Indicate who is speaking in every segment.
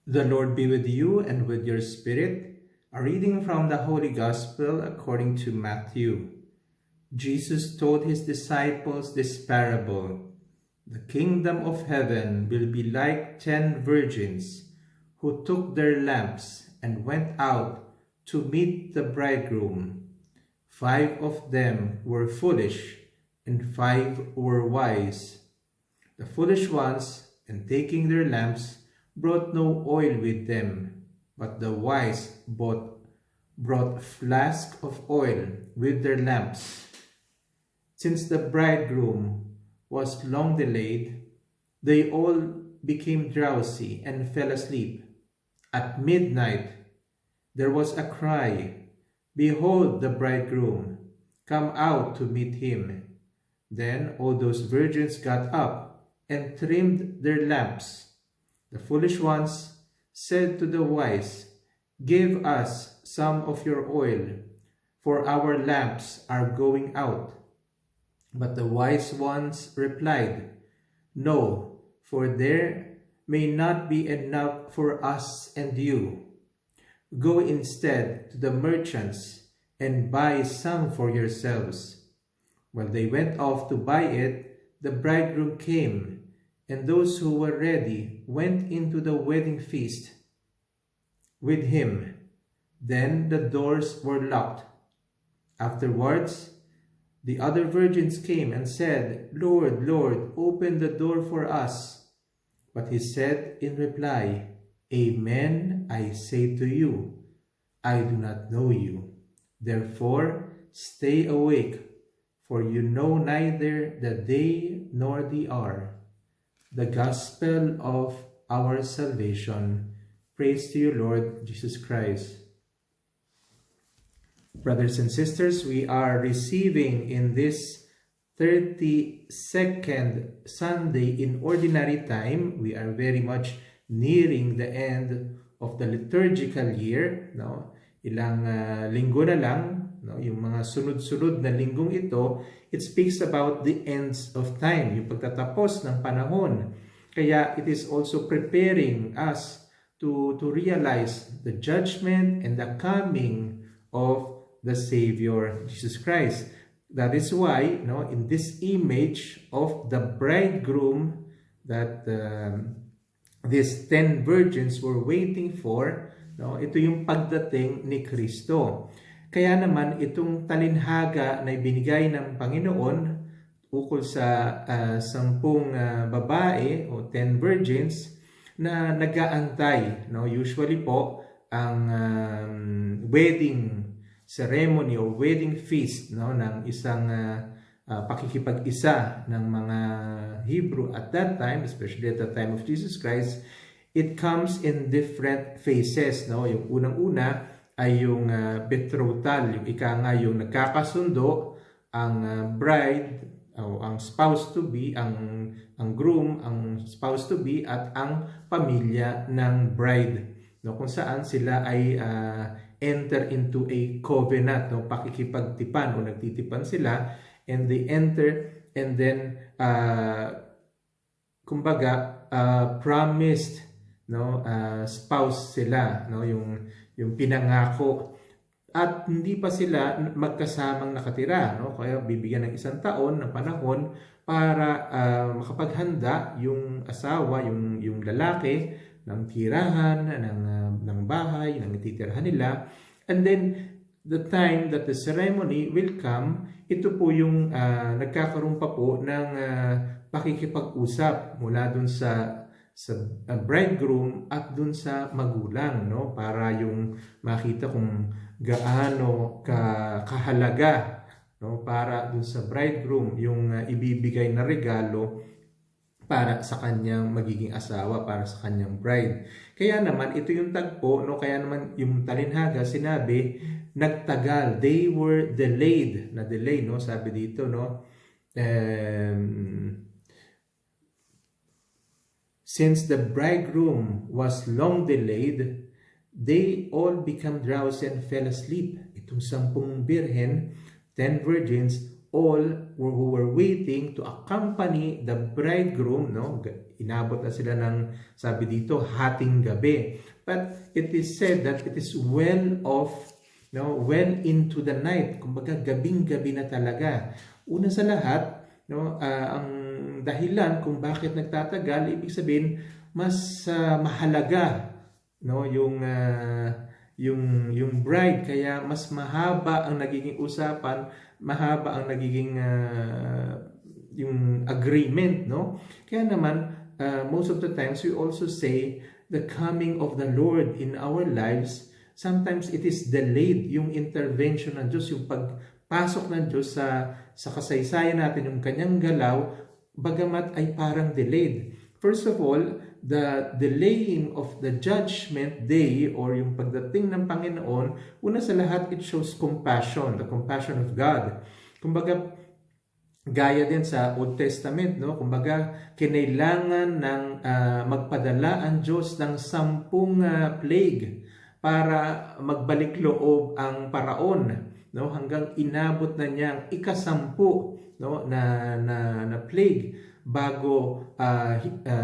Speaker 1: The Lord be with you and with your spirit. A reading from the Holy Gospel according to Matthew. Jesus told his disciples this parable. The kingdom of heaven will be like 10 virgins who took their lamps and went out to meet the bridegroom. 5 of them were foolish and 5 were wise. The foolish ones, in taking their lamps, brought no oil with them, but the wise brought flasks of oil with their lamps. Since the bridegroom was long delayed, they all became drowsy and fell asleep. At midnight there was a cry, "Behold the bridegroom, come out to meet him." Then all those virgins got up and trimmed their lamps. The foolish ones said to the wise, "Give us some of your oil, for our lamps are going out." But the wise ones replied, "No, for there may not be enough for us and you. Go instead to the merchants and buy some for yourselves." While they went off to buy it, the bridegroom came, and those who were ready went into the wedding feast with him. Then the doors were locked. Afterwards, the other virgins came and said, "Lord, Lord, open the door for us." But he said in reply, "Amen, I say to you, I do not know you. Therefore, stay awake, for you know neither the day nor the hour." The Gospel of our salvation. Praise to you, Lord Jesus Christ. Brothers and sisters, we are receiving in this 32nd Sunday in Ordinary Time. We are very much nearing the end of the liturgical year. No? Ilang linggo na lang, no? Yung mga sunod-sunod na linggong ito, it speaks about the ends of time, yung pagtatapos ng panahon. Kaya it is also preparing us to realize the judgment and the coming of the Savior, Jesus Christ. That is why, no, in this image of the bridegroom that these 10 virgins were waiting for, no, ito yung pagdating ni Kristo. Kaya naman itong talinhaga na ibinigay ng Panginoon ukol sa 10 babae o 10 virgins na nag-aantay. No? Usually po, ang wedding ceremony o wedding feast, no, ng isang pakikipag-isa ng mga Hebrew at that time, especially at the time of Jesus Christ, it comes in different phases. No? Yung unang-una ay yung betrothal, yung yung nagkakasundo, ang bride, o ang spouse-to-be, ang groom, ang spouse-to-be, at ang pamilya ng bride. No? Kung saan sila ay enter into a covenant, no? Pakikipagtipan o nagtitipan sila, and they enter, and then kumbaga promised, no, spouse sila, no, yung pinangako, at hindi pa sila magkasamang nakatira, no, kaya bibigyan ng 1 taon ng panahon para makapaghanda yung asawa, yung lalaki, ng tirahan, ng bahay, ng titirhan nila. And then the time that the ceremony will come, ito po yung nagkakaroon pa po ng pakikipag-usap mula dun sa bridegroom at dun sa magulang, no, para yung makita kung gaano kahalaga, no, para dun sa bridegroom yung ibibigay na regalo para sa kanyang magiging asawa, para sa kanyang bride. Kaya naman ito yung tagpo, no, kaya naman yung talinhaga sinabi nagtagal, they were delayed, na delay, no, sabi dito, no, since the bridegroom was long delayed, they all become drowsy and fell asleep. Itong 10 birhen, 10 virgins, all who were waiting to accompany the bridegroom, no? Inabot na sila ng, sabi dito, hating gabi. But it is said that it is well off, no, well into the night. Kumbaga gabing-gabi na talaga. Una sa lahat, no, ang dahilan kung bakit nagtatagal, ibig sabihin mas mahalaga, no, yung bride, kaya mas mahaba ang nagiging usapan, mahaba ang nagiging yung agreement, no? Kaya naman most of the times we also say the coming of the Lord in our lives, sometimes it is delayed, yung intervention ng Diyos, yung pagpasok ng Diyos sa kasaysayan natin, yung kanyang galaw, bagamat ay parang delayed. First of all, the delaying of the judgment day or yung pagdating ng Panginoon, una sa lahat, it shows compassion, the compassion of God. Kumbaga, gaya din sa Old Testament, no? Kumbaga, kinailangan ng magpadala ang Diyos ng 10 plague para magbalik loob ang paraon, no? Hanggang inabot na niya ang ika-10, no, na plague bago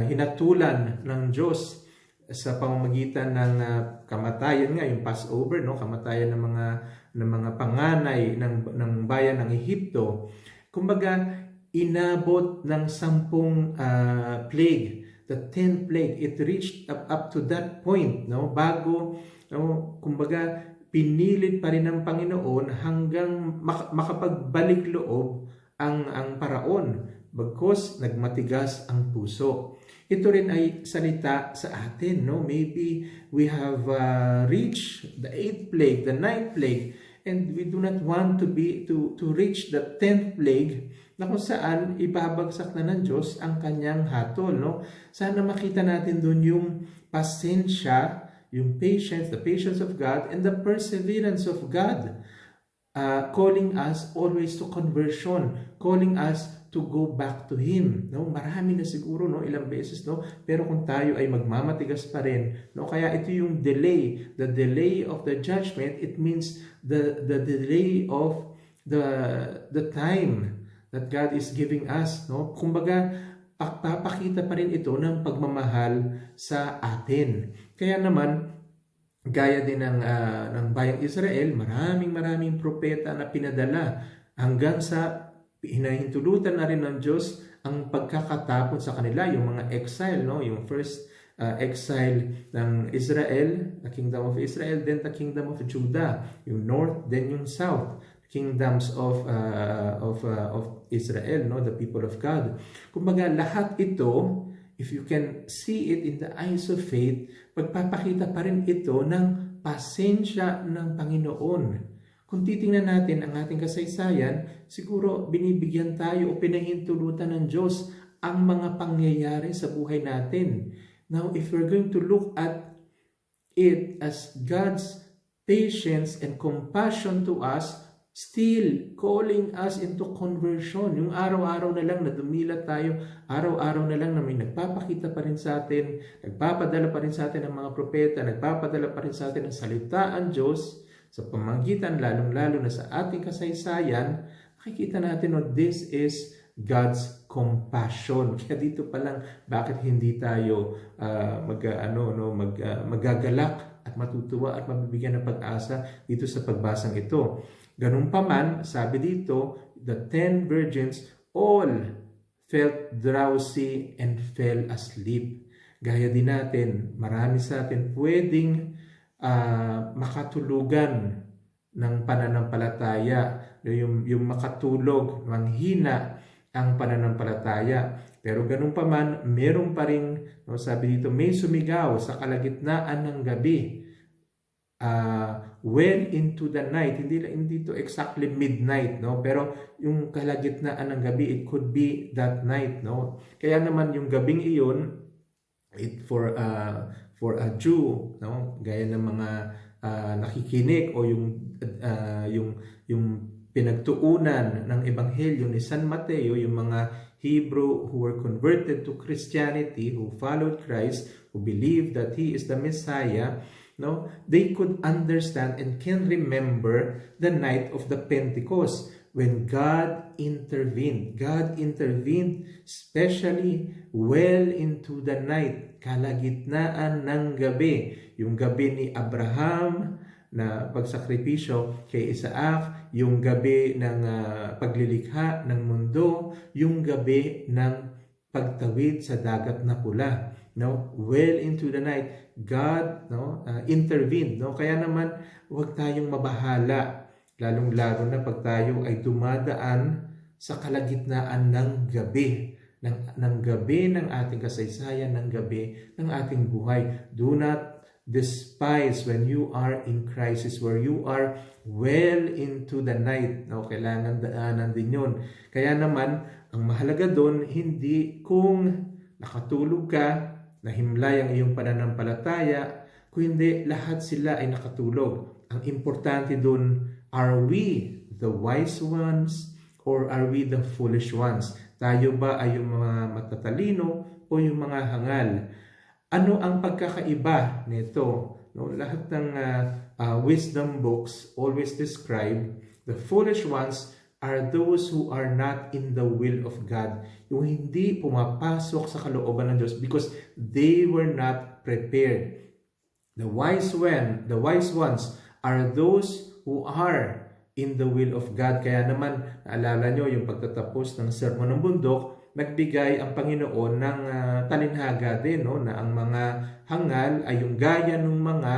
Speaker 1: hinatulan ng Diyos sa pamamagitan ng kamatayan nga, yung Passover, no, kamatayan ng mga panganay ng bayan ng Ehipto. Kumbaga, inabot ng 10 plague, the 10th plague, it reached up to that point, no, bago, no, kumbaga, pinilit pa rin ng Panginoon hanggang makapagbalik loob ang paraon, bagkus nagmatigas ang puso. Ito rin ay salita sa atin, no? Maybe we have reached the 8th plague, the 9th plague, and we do not want to reach the 10th plague, na kung saan ibabagsak na ng Diyos ang kanyang hatol, no? Sana makita natin doon yung pasensya, yung patience, the patience of God, and the perseverance of God, calling us always to conversion, calling us to go back to Him, no? Marami na siguro, no, ilang beses, no, pero kung tayo ay magmamatigas pa rin, no, kaya ito yung delay, the delay of the judgment. It means the delay of the time that God is giving us, no? Kumbaga, papakita pa rin ito ng pagmamahal sa atin. Kaya naman, gaya din ng bayang Israel, maraming propeta na pinadala hanggang sa hinahintulutan na rin ng Diyos ang pagkakatapon sa kanila, yung mga exile, no? Yung first exile ng Israel, the kingdom of Israel, then the kingdom of Judah, yung north, then yung south, kingdoms of Israel, no? The people of God. Kumbaga, lahat ito, if you can see it in the eyes of faith, pagpapakita pa rin ito ng pasensya ng Panginoon. Kung titingnan natin ang ating kasaysayan, siguro binibigyan tayo o pinahintulutan ng Diyos ang mga pangyayari sa buhay natin. Now, if we're going to look at it as God's patience and compassion to us, still calling us into conversion. Yung araw-araw na lang na dumila tayo, araw-araw na lang na may nagpapakita pa rin sa atin, nagpapadala pa rin sa atin ng mga propeta, nagpapadala pa rin sa atin ng salita ang Diyos, sa pamamagitan lalong-lalo na sa ating kasaysayan, makikita natin, no, this is God's compassion. Kaya dito pa lang, bakit hindi tayo magagalak at matutuwa at mabibigyan ng pag-asa dito sa pagbasang ito. Ganun pa man, sabi dito, the 10 virgins all felt drowsy and fell asleep. Gaya din natin, marami sa atin pwedeng makatulugan ng pananampalataya, yung makatulog, manghina ang pananampalataya. Pero ganun pa man, meron pa rin, no, sabi dito, may sumigaw sa kalagitnaan ng gabi, well into the night. Hindi to exactly midnight, no, pero yung kalagitnaan ng gabi, it could be that night, no. Kaya naman yung gabing iyon, for a Jew, no, gaya ng mga nakikinig o yung pinagtuunan ng ebanghelyo ni San Mateo, yung mga Hebrew who were converted to Christianity, who followed Christ, who believed that He is the Messiah, no, they could understand and can remember the night of the Pentecost, when God intervened. God intervened especially well into the night, kalagitnaan ng gabi. Yung gabi ni Abraham na pagsakripisyo kay Isaac, yung gabi ng paglilikha ng mundo, yung gabi ng pagtawid sa dagat na pula. No, well into the night, God intervened. No, kaya naman huwag tayong mabahala, lalong-lalo na pag tayo ay dumadaan sa kalagitnaan ng gabi, ng gabi ng ating kasaysayan, ng gabi ng ating buhay. Do not despise when you are in crisis, where you are well into the night. No, kailangan daanan din yun. Kaya naman, ang mahalaga doon, hindi kung nakatulog ka, nahimlay ang iyong pananampalataya, kung hindi lahat sila ay nakatulog. Ang importante doon, are we the wise ones or are we the foolish ones? Tayo ba ay yung mga matatalino o yung mga hangal? Ano ang pagkakaiba nito? No, lahat ng wisdom books always describe the foolish ones are those who are not in the will of God. Yung hindi pumapasok sa kalooban ng Diyos because they were not prepared. The wise ones are those who are in the will of God. Kaya naman, naalala nyo yung pagtatapos ng Sermon ng Bundok, nagbigay ang Panginoon ng talinhaga din, no? Na ang mga hangal ay yung gaya ng mga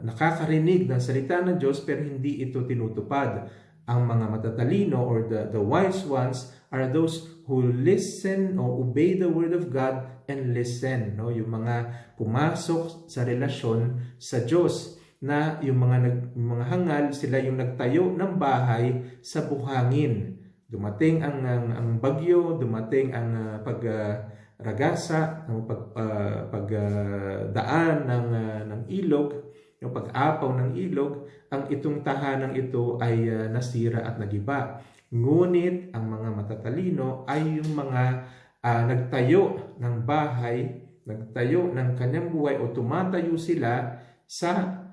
Speaker 1: nakakarinig ng salita ng Diyos pero hindi ito tinutupad. Ang mga matatalino or the wise ones are those who listen or obey the word of God and listen. No? Yung mga pumasok sa relasyon sa Diyos, na yung mga hangal, sila yung nagtayo ng bahay sa buhangin. Dumating ang bagyo, dumating ang pagragasa, pagdaan ng ilog, yung pag-apaw ng ilog, ang itong tahanang ito ay nasira at nagiba. Ngunit ang mga matatalino ay yung mga nagtayo ng bahay, nagtayo ng kanyang buhay o tumatayo sila sa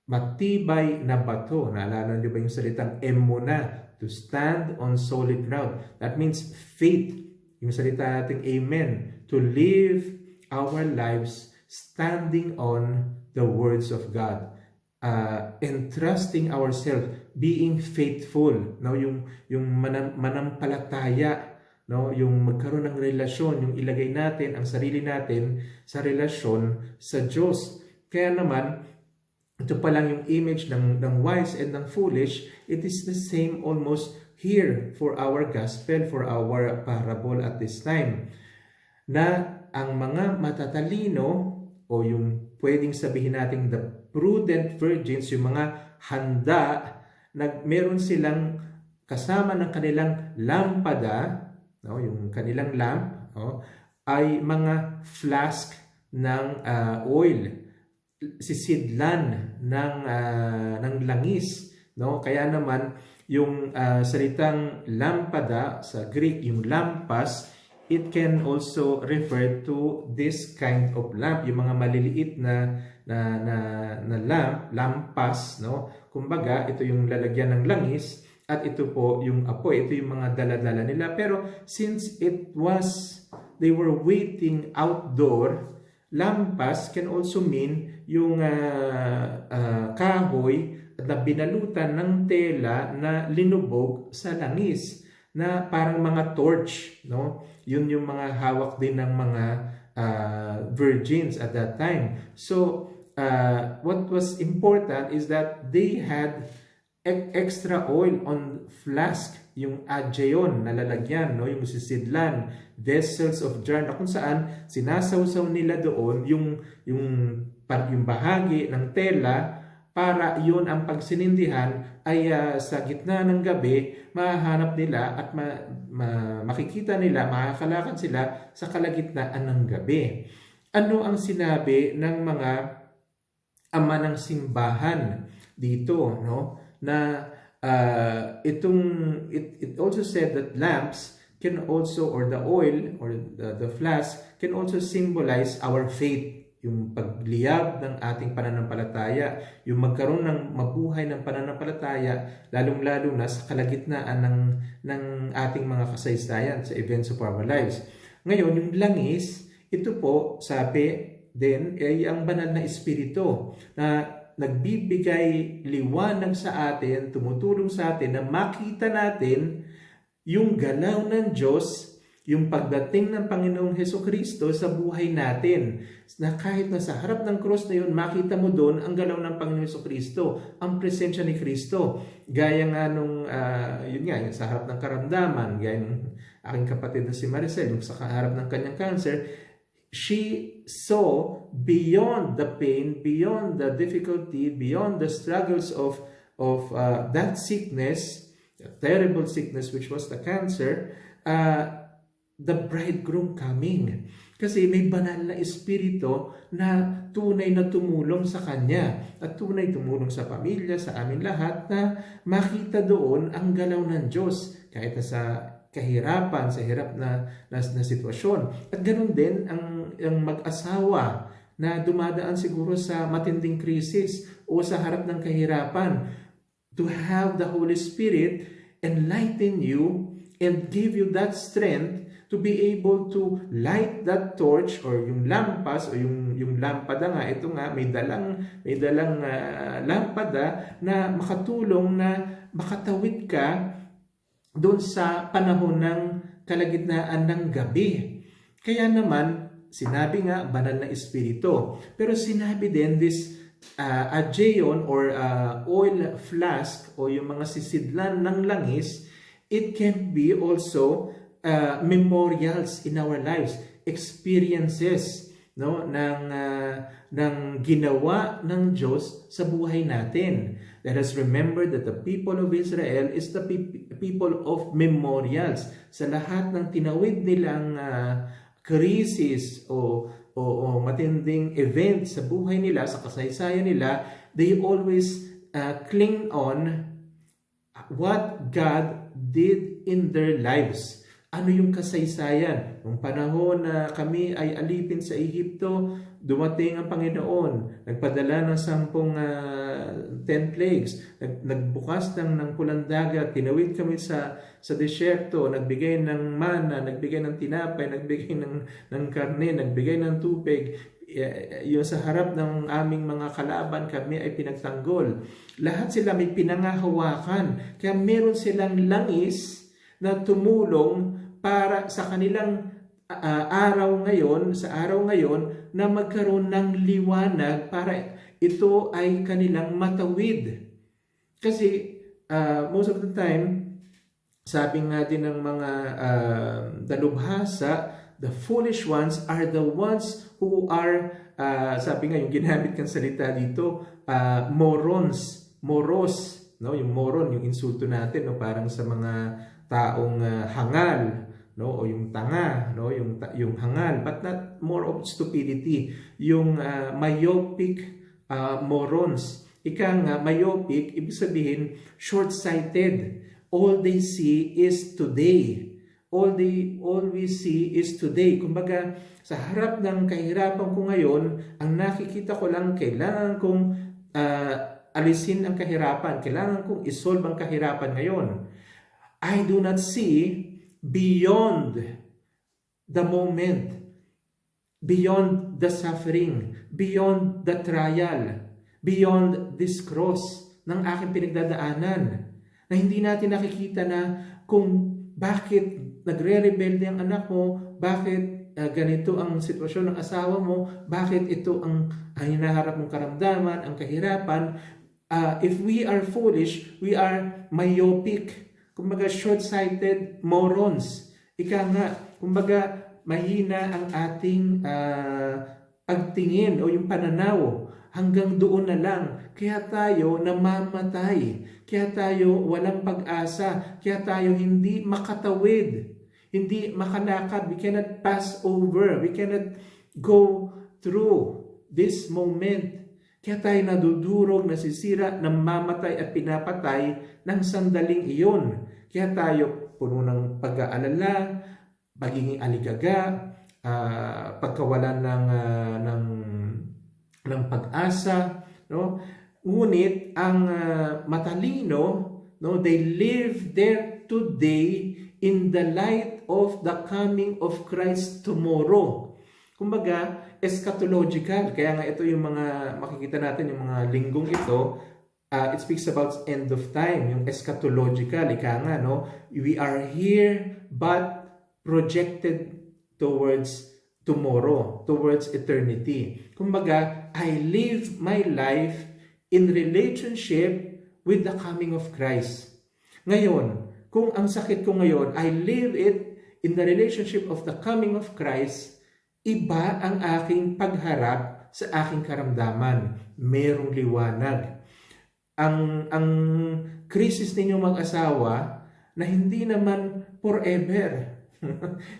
Speaker 1: matibay na bato. Naalala niyo ba yung salitang emuna? To stand on solid ground. That means faith. Yung salita nating amen. To live our lives standing on the words of God. Entrusting ourselves, being faithful. No? Yung manampalataya. No? Yung magkaroon ng relasyon, yung ilagay natin ang sarili natin sa relasyon sa Diyos. Kaya naman, ito pa lang yung image ng wise and ng foolish. It is the same almost here for our gospel, for our parable at this time. Na ang mga matatalino o yung pwedeng sabihin natin the prudent virgins, yung mga handa, meron silang kasama ng kanilang lampada, no, yung kanilang lamp, no, ay mga flask ng oil, sisidlan ng langis, no? Kaya naman yung salitang lampada sa Greek, yung lampas, it can also refer to this kind of lamp, yung mga maliliit na lampas, no? Kumbaga, ito yung lalagyan ng langis at ito po yung apoy, ito yung mga dala-dala nila. Pero since they were waiting outdoor, lampas can also mean yung kahoy na binalutan ng tela na linubog sa langis, na parang mga torch, no? Yun yung mga hawak din ng mga virgins at that time. So what was important is that they had extra oil on flask, yung adjeon na lalagyan, no? Yung sisidlan, vessels of jar, na kung saan sinasawsaw nila doon yung bahagi ng tela, para yun ang pagsinindihan ay sa gitna ng gabi mahanap nila at makikita nila, makakalakad sila sa kalagitnaan ng gabi. Ano ang sinabi ng mga ama ng simbahan dito, no? Na it also said that lamps can also, or the oil or the flask can also symbolize our faith. yung pagliyab ng ating pananampalataya, yung magkaroon ng mabuhay ng pananampalataya, lalong-lalo na sa kalagitnaan ng ating mga kasaysayan sa events of our lives. Ngayon, yung langis, ito po, sabi din, ay ang banal na espiritu na nagbibigay liwanag sa atin, tumutulong sa atin na makita natin yung galaw ng Diyos, yung pagdating ng Panginoong Hesukristo sa buhay natin. Na kahit nasa harap ng cross na yun, makita mo doon ang galaw ng Panginoong Hesukristo, ang presensya ni Kristo. Gaya nga nung, yun nga, yung sa harap ng karamdaman, gaya ng aking kapatid na si Maricel, yung sa harap ng kanyang cancer, she saw beyond the pain, beyond the difficulty, beyond the struggles of that sickness, a terrible sickness which was the cancer, the bridegroom coming. Kasi may banal na espiritu na tunay na tumulong sa kanya at tunay tumulong sa pamilya, sa amin lahat, na makita doon ang galaw ng Diyos kahit na sa kahirapan, sa hirap na sitwasyon. At ganun din ang mag-asawa na dumadaan siguro sa matinding krisis o sa harap ng kahirapan, to have the Holy Spirit enlighten you and give you that strength to be able to light that torch, or yung lampas o yung lampada nga, ito nga may dalang lampada na makatulong na makatawid ka doon sa panahon ng kalagitnaan ng gabi. Kaya naman sinabi nga banal na espiritu, pero sinabi din this aeon or oil flask o yung mga sisidlan ng langis, it can be also memorials in our lives, experiences, no, ng ginawa ng Diyos sa buhay natin. Let us remember that the people of Israel is the people of memorials. Sa lahat ng tinawid nilang krisis o matinding event sa buhay nila, sa kasaysayan nila, they always cling on what God did in their lives. Ano yung kasaysayan? Nung panahon na kami ay alipin sa Ehipto, dumating ang Panginoon, nagpadala ng 10 plagues, nagbukas ng pulang dagat, tinawid kami sa desyerto, nagbigay ng mana, nagbigay ng tinapay, nagbigay ng karne, nagbigay ng tubig. Yung sa harap ng aming mga kalaban, kami ay pinagtanggol. Lahat sila may pinangahawakan, kaya meron silang langis na tumulong para sa kanilang araw ngayon na magkaroon ng liwanag para ito ay kanilang matawid. Kasi most of the time, sabi nga din ng mga dalubhasa, the foolish ones are the ones who are, sabi nga yung ginamit kang salita dito, moros, no? Yung moron, yung insulto natin, no? Parang sa mga taong hangal, no, o yung tanga, no, yung hangal, but not more of stupidity, yung myopic morons. Ika nga, myopic, ibig sabihin short-sighted. All they see is today. All we see is today. Kumbaga, sa harap ng kahirapan ko ngayon, ang nakikita ko lang, kailangan kong alisin ang kahirapan, kailangan kong isolve ang kahirapan ngayon. I do not see beyond the moment, beyond the suffering, beyond the trial, beyond this cross ng aking pinagdadaanan, na hindi natin nakikita na kung bakit nagre-rebelde ang anak mo, bakit ganito ang sitwasyon ng asawa mo, bakit ito ang hinaharap mong karamdaman, ang kahirapan. If we are foolish, we are myopic, kumbaga short-sighted morons. Ika nga, kumbaga mahina ang ating pagtingin o yung pananaw. Hanggang doon na lang. Kaya tayo namamatay. Kaya tayo walang pag-asa. Kaya tayo hindi makatawid. Hindi makalakad. We cannot pass over. We cannot go through this moment. Kaya tayo nadudurog, nasisira, namamatay at pinapatay ng sandaling iyon. Kaya tayo puno ng pag-aalala, pagiging aligaga, pagkawalan ng ng pag-asa, no? Ngunit ang matalino, no, they live there today in the light of the coming of Christ tomorrow. Kumbaga, eschatological. Kaya nga ito yung mga makikita natin, yung mga linggong ito, it speaks about end of time, yung eschatological. Ika nga, no? We are here but projected towards tomorrow, towards eternity. Kumbaga, I live my life in relationship with the coming of Christ. Ngayon, kung ang sakit ko ngayon, I live it in the relationship of the coming of Christ, iba ang aking pagharap sa aking karamdaman. Merong liwanag. Ang krisis ninyo mag-asawa na hindi naman forever.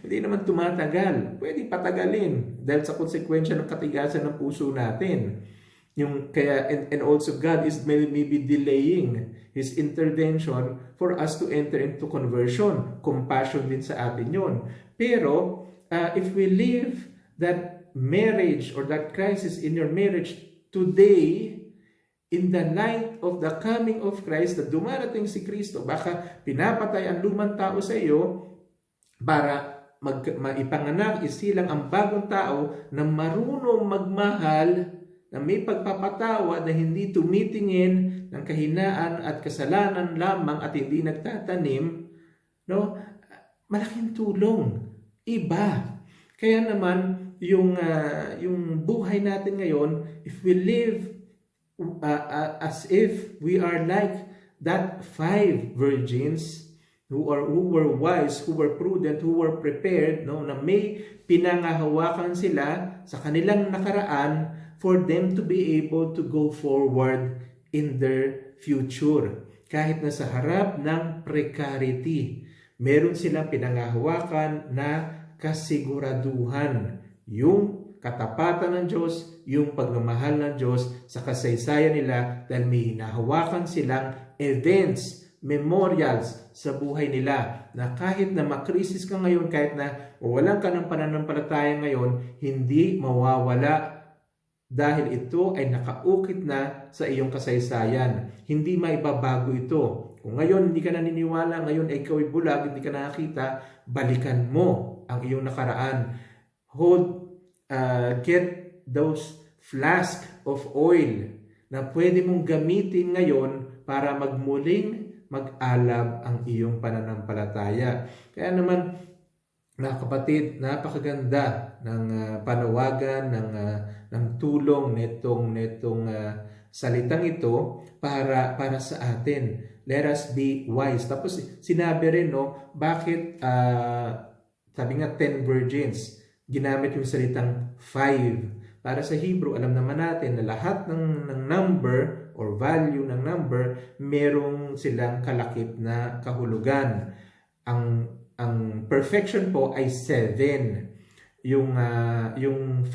Speaker 1: Hindi naman tumatagal. Pwede patagalin dahil sa konsekwensya ng katigasan ng puso natin. And also God is maybe delaying His intervention for us to enter into conversion. Compassion din sa atin yun. Pero if we live that marriage or that crisis in your marriage today in the light of the coming of Christ, na dumarating si Kristo, baka pinapatay ang lumang tao sa iyo para maipanganak isilang ang bagong tao na marunong magmahal, na may pagpapatawad, na hindi tumitingin ng kahinaan at kasalanan lamang at hindi nagtatanim, no? Malaking tulong. Iba. Kaya naman yung buhay natin ngayon, if we live as if we are like that 5 virgins who were wise, who were prudent, who were prepared, no, na may pinangahawakan sila sa kanilang nakaraan for them to be able to go forward in their future. Kahit na sa harap ng precarity, meron silang pinangahawakan na kasiguraduhan. Yung katapatan ng Diyos, yung pagmamahal ng Diyos sa kasaysayan nila dahil may hinahawakan silang events, memorials sa buhay nila na kahit na makrisis ka ngayon, kahit na walang ka ng pananampalataya ngayon, hindi mawawala dahil ito ay nakaukit na sa iyong kasaysayan. Hindi maibabago ito. Kung ngayon hindi ka naniniwala, ngayon ay ikaw ay bulag, hindi ka nakakita, balikan mo ang iyong nakaraan. Get those flask of oil na pwede mong gamitin ngayon para magmuling mag-alab ang iyong pananampalataya. Kaya naman, mga kapatid, napakaganda ng panawagan, ng tulong netong salitang ito para sa atin. Let us be wise. Tapos sinabi rin, no, bakit sabi nga 10 virgins, ginamit yung salitang 5. Para sa Hebrew, alam naman natin na lahat ng number or value ng number, merong silang kalakip na kahulugan. Ang perfection po ay 7. Yung 5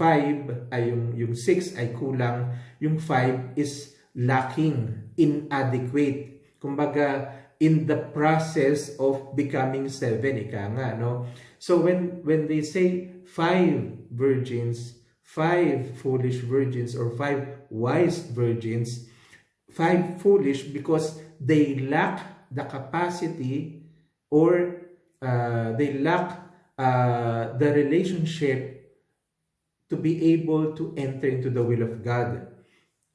Speaker 1: ay yung 6 ay kulang, yung 5 is lacking, inadequate. Kumbaga, in the process of becoming 7, ika nga, no? So when they say 5 virgins, 5 foolish virgins, or 5 wise virgins, 5 foolish because they lack the capacity or they lack the relationship to be able to enter into the will of God.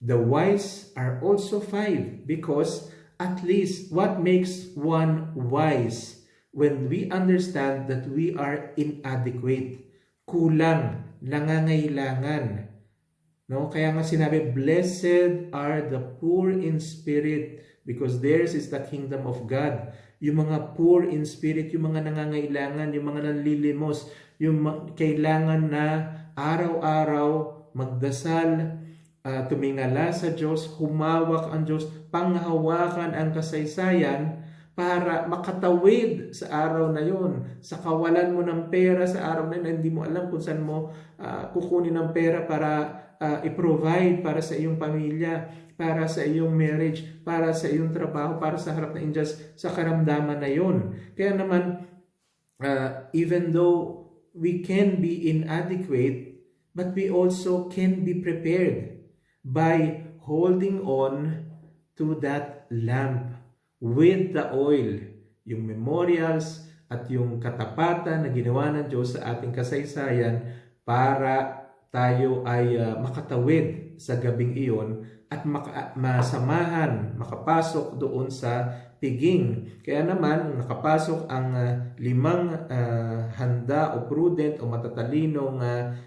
Speaker 1: The wise are also 5 because at least what makes one wise when we understand that we are inadequate, kulang, nangangailangan. No? Kaya nga sinabi, blessed are the poor in spirit because theirs is the kingdom of God. Yung mga poor in spirit, yung mga nangangailangan, yung mga nanlilimos, yung kailangan na araw-araw magdasal, tumingala sa Diyos, humawak ang Diyos, panghawakan ang kasaysayan para makatawid sa araw na yun. Sa kawalan mo ng pera sa araw na yun, hindi mo alam kung saan mo kukunin ng pera para i-provide para sa iyong pamilya, para sa iyong marriage, para sa iyong trabaho, para sa harap na Diyos, sa karamdaman na yun. Kaya naman, even though we can be inadequate, but we also can be prepared. by holding on to that lamp with the oil, yung memorials at yung katapatan na ginawa ng Diyos sa ating kasaysayan para tayo ay makatawid sa gabing iyon at masamahan, makapasok doon sa piging. Kaya naman, nakapasok ang 5 handa o prudent o matatalinong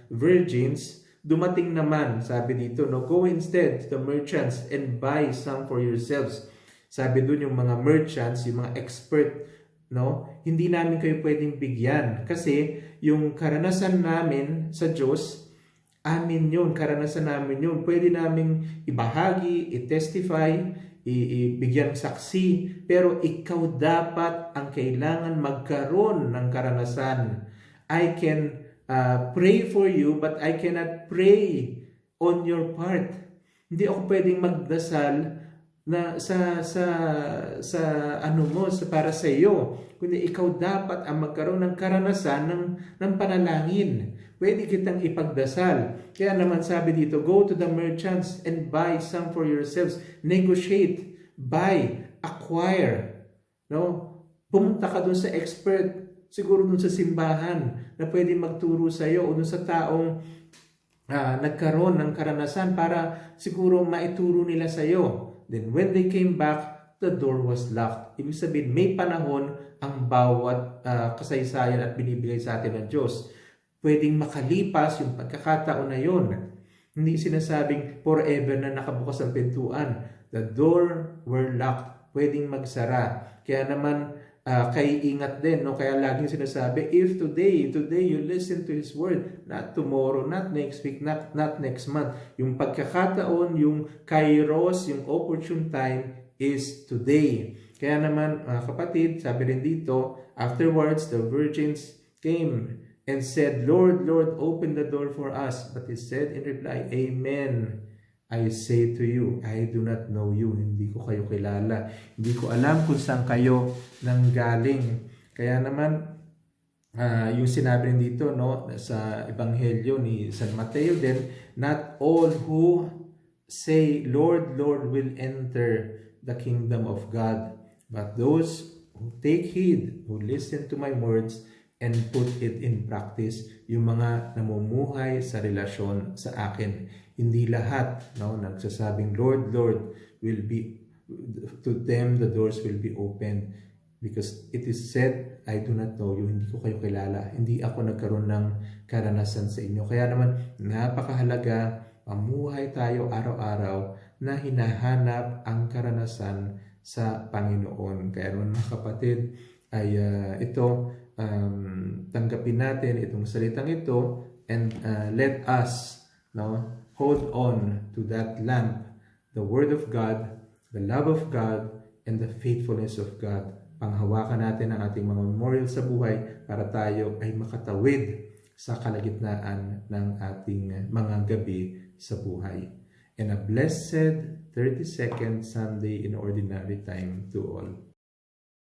Speaker 1: virgins, dumating naman, sabi dito, no, go instead to the merchants and buy some for yourselves. Sabi doon yung mga merchants, yung mga expert, no, hindi namin kayo pwedeng bigyan kasi yung karanasan namin sa Diyos, amin yun, karanasan namin yun. Pwede naming ibahagi, i-testify, ibigyan saksi, pero ikaw dapat ang kailangan magkaroon ng karanasan. I can pray for you, but I cannot pray on your part. Hindi ako pwedeng magdasal na sa ano mo, para sa iyo, kundi ikaw dapat ang magkaroon ng karanasan ng panalangin. Pwede kitang ipagdasal. Kaya naman sabi dito, go to the merchants and buy some for yourselves. Negotiate, buy, acquire. No? Pumunta ka dun sa expert, siguro dun sa simbahan na pwede magturo sa iyo o dun sa taong nagkaroon ng karanasan para siguro maituro nila sa iyo. Then when they came back, the door was locked. Ibig sabihin, may panahon ang bawat kasaysayan at binibigay sa atin ng Diyos. Pwedeng makalipas yung pagkakataon na yun. Hindi sinasabing forever na nakabukas ang pintuan. The door were locked. Pwedeng magsara. Kaya naman, kay ingat din. No? Kaya laging sinasabi, if today you listen to His word, not tomorrow, not next week, not next month. Yung pagkakataon, yung kairos, yung opportune time is today. Kaya naman, kapatid, sabi rin dito, afterwards, the virgins came and said, Lord, Lord, open the door for us. But He said in reply, Amen. I say to you, I do not know you. Hindi ko kayo kilala. Hindi ko alam kung saan kayo nanggaling. Kaya naman, yung sinabi rin dito, no, sa Ebanghelyo ni San Mateo din, not all who say, Lord, Lord, will enter the kingdom of God, but those who take heed, who listen to my words, and put it in practice, yung mga namumuhay sa relasyon sa akin. Hindi lahat, no, nagsasabing, Lord, Lord, will be, to them the doors will be opened. Because it is said, I do not know you, hindi ko kayo kilala. Hindi ako nagkaroon ng karanasan sa inyo. Kaya naman, napakahalaga, mamuhay tayo araw-araw na hinahanap ang karanasan sa Panginoon. Kaya naman mga kapatid, ay ito, tanggapin natin itong salitang ito and let us hold on to that lamp, the Word of God, the love of God, and the faithfulness of God. Panghawakan natin ang ating mga memorial sa buhay para tayo ay makatawid sa kalagitnaan ng ating mga gabi sa buhay. And a blessed 32nd Sunday in Ordinary Time to all.